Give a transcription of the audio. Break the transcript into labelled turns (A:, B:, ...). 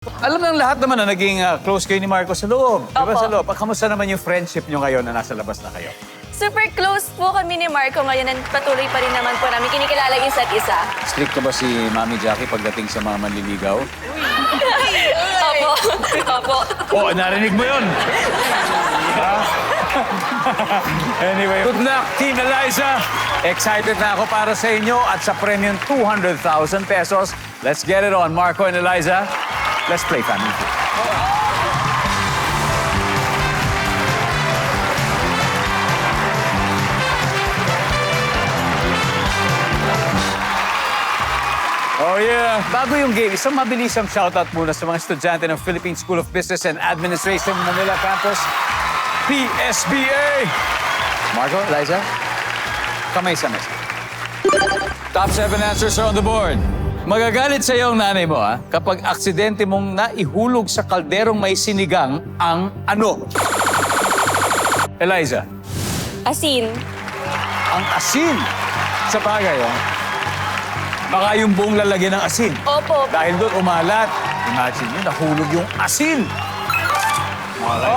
A: Alam ng lahat naman na naging close kayo ni Marco sa loob. Di ba
B: Opo.
A: sa loob? Kamusta naman yung friendship nyo ngayon na nasa labas na kayo?
B: Super close po kami ni Marco ngayon and patuloy pa rin naman po namin kinikilala yung isa't isa.
A: Strict ka ba si Mami Jackie pagdating sa mga manliligaw?
B: Opo. Opo.
A: Oo, narinig mo yun. Anyway, good luck, Team Eliza. Excited na ako para sa inyo at sa premium 200,000 pesos. Let's get it on, Marco and Eliza. Let's play Family Feud. Oh yeah! Bago yung game, isang mabilisang shoutout muna sa mga estudyante ng Philippine School of Business and Administration Manila Campus, PSBA! Marco, Eliza, kamay sa mesa. Top 7 answers are on the board. Magagalit sa iyo ang nanay mo, kapag aksidente mong naihulog sa kalderong may sinigang ang ano? Eliza,
B: Asin.
A: ang asin. Sa bagay, baka yung buong lalagyan ng asin.
B: Opo.
A: Dahil doon umalat. Imagine nyo, nahulog yung asin.